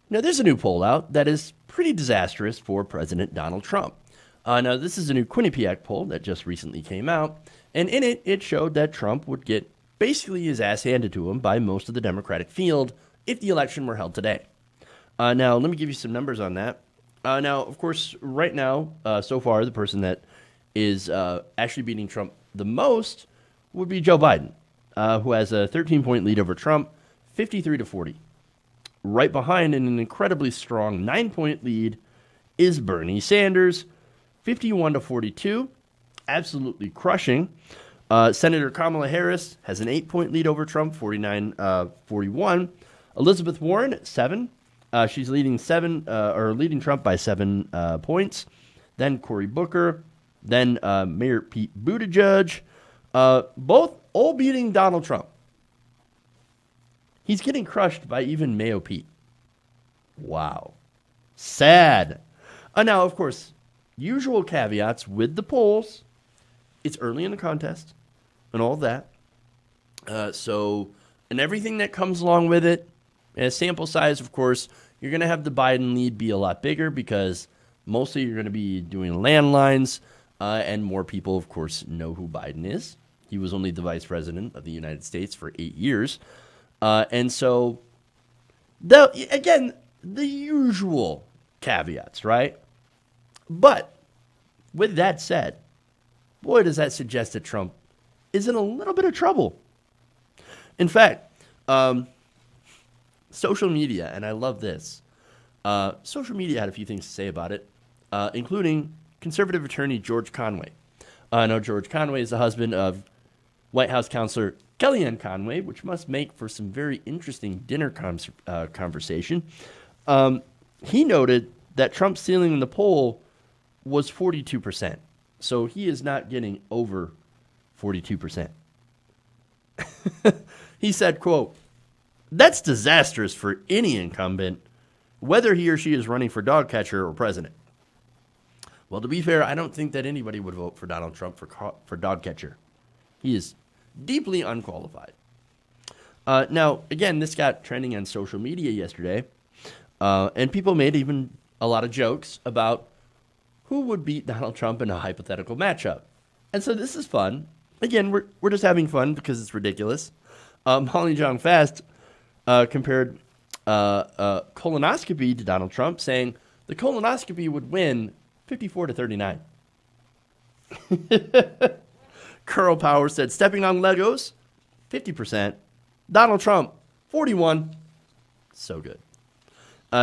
Now, there's a new poll out that is pretty disastrous for President Donald Trump. Now, this is a new Quinnipiac poll that just recently came out, and in it, it showed that Trump would get basically his ass handed to him by most of the Democratic field if the election were held today. Now, let me give you some numbers on that. Now, of course, right now, so far, the person that is actually beating Trump the most would be Joe Biden, who has a 13-point lead over Trump, 53-40. Right behind, in an incredibly strong 9-point lead, is Bernie Sanders, 51-42, absolutely crushing. Senator Kamala Harris has an 8-point lead over Trump, 49-41. Elizabeth Warren at 7. She's leading Trump by 7 points. Then Cory Booker. Then Mayor Pete Buttigieg. Both all beating Donald Trump. He's getting crushed by even Mayo Pete. Wow. Sad. Now, of course, usual caveats with the polls. It's early in the contest and all that. And everything that comes along with it. And a sample size, of course, you're going to have the Biden lead be a lot bigger because mostly you're going to be doing landlines. And more people, of course, know who Biden is. He was only the vice president of the United States for 8 years. And so, again, the usual caveats, right? But with that said, boy, does that suggest that Trump is in a little bit of trouble. In fact, social media, and I love this, social media had a few things to say about it, including conservative attorney George Conway. Now, George Conway is the husband of White House counselor Kellyanne Conway, which must make for some very interesting dinner conversation. He noted that Trump's ceiling in the poll was 42%. So he is not getting over 42%. He said, quote, "That's disastrous for any incumbent, whether he or she is running for dog catcher or president." Well, to be fair, I don't think that anybody would vote for Donald Trump for dog catcher. He is deeply unqualified. Now, again, this got trending on social media yesterday, and people made even a lot of jokes about who would beat Donald Trump in a hypothetical matchup. And so this is fun. Again, we're just having fun because it's ridiculous. Holly Jong Fast compared colonoscopy to Donald Trump, saying the colonoscopy would win 54-39. Curl Power said, stepping on Legos, 50%. Donald Trump, 41. So good.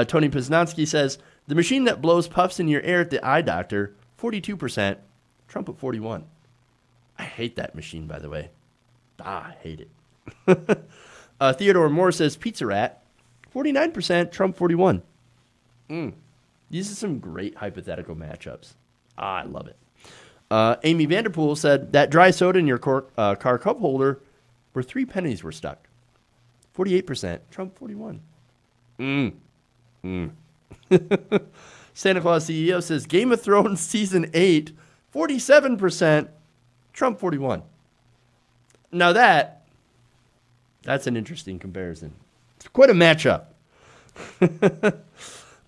Tony Poznanski says, the machine that blows puffs in your ear at the eye doctor, 42%. Trump at 41. I hate that machine, by the way. I hate it. Theodore Moore says, Pizza Rat, 49%. Trump, 41. These are some great hypothetical matchups. I love it. Amy Vanderpool said that dry soda in your car cup holder where 3 pennies were stuck. 48%. Trump, 41. Santa Claus CEO says Game of Thrones Season 8, 47%. Trump, 41. Now that's an interesting comparison. It's quite a matchup.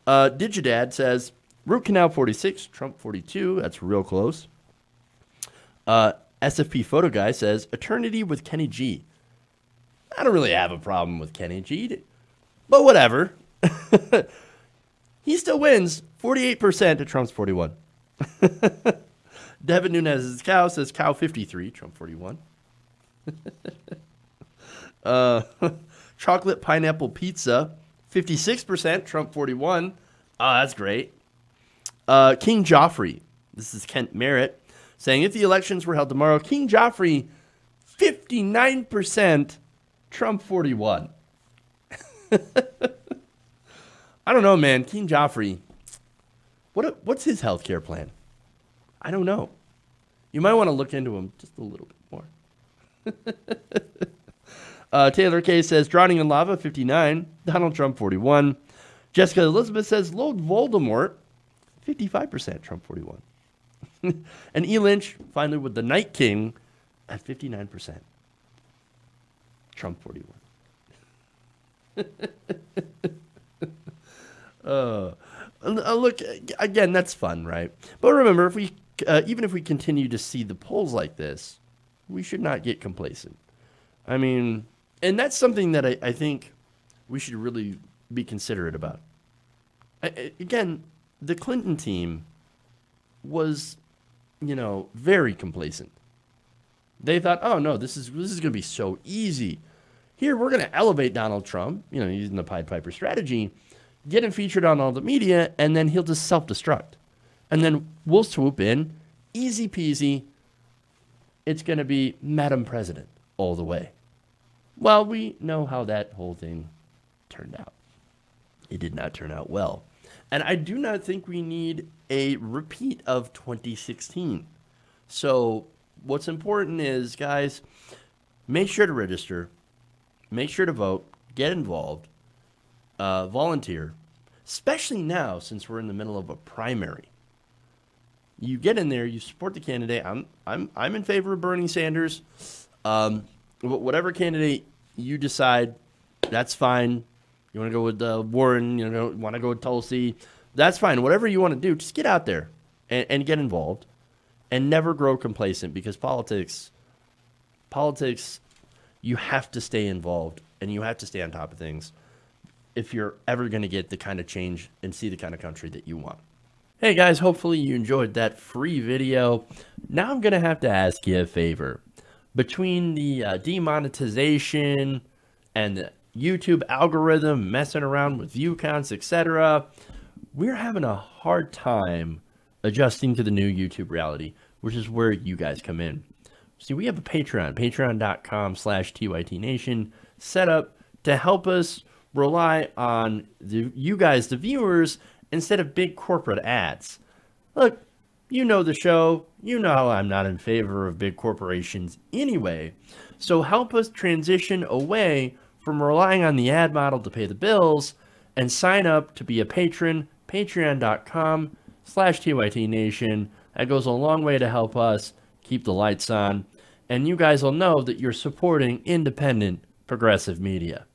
Digidad says Root Canal 46, Trump 42. That's real close. SFP Photo Guy says Eternity with Kenny G. I don't really have a problem with Kenny G, but whatever. He still wins 48% to Trump's 41. Devin Nunez's cow says cow 53, Trump 41. Chocolate pineapple pizza 56%, Trump 41. Oh, that's great. King Joffrey, this is Kent Merritt, saying if the elections were held tomorrow, King Joffrey 59%, Trump 41. I don't know, man. King Joffrey, what's his health care plan? I don't know. You might want to look into him just a little bit more. Taylor K says Drowning in Lava, 59. Donald Trump, 41. Jessica Elizabeth says Lord Voldemort, 55%. Trump, 41. And E. Lynch, finally, with the Night King at 59%. Trump, 41. Uh, Look, again, that's fun, right? But remember, if we even if we continue to see the polls like this, we should not get complacent. I mean, and that's something that I think we should really be considerate about. Again, the Clinton team was, very complacent. They thought, oh no, this is going to be so easy. Here, we're going to elevate Donald Trump, using the Pied Piper strategy, get him featured on all the media, and then he'll just self-destruct. And then we'll swoop in, easy peasy. It's going to be Madam President all the way. Well, we know how that whole thing turned out. It did not turn out well. And I do not think we need a repeat of 2016. So what's important is, guys, make sure to register, make sure to vote, get involved, volunteer, especially now since we're in the middle of a primary. You get in there, you support the candidate. I'm in favor of Bernie Sanders. Whatever candidate you decide, that's fine. You want to go with Warren, want to go with Tulsi, that's fine. Whatever you want to do, just get out there and get involved, and never grow complacent, because politics, you have to stay involved and you have to stay on top of things if you're ever going to get the kind of change and see the kind of country that you want. Hey guys, hopefully you enjoyed that free video. Now I'm going to have to ask you a favor. Between the demonetization and the YouTube algorithm messing around with view counts, etc., we're having a hard time adjusting to the new YouTube reality, which is where you guys come in. See, we have a patreon.com/TYTNation set up to help us rely on you guys, the viewers, instead of big corporate ads. Look, you know the show. You know I'm not in favor of big corporations anyway. So help us transition away from relying on the ad model to pay the bills and sign up to be a patron, patreon.com/TYTNation. That goes a long way to help us keep the lights on. And you guys will know that you're supporting independent, progressive media.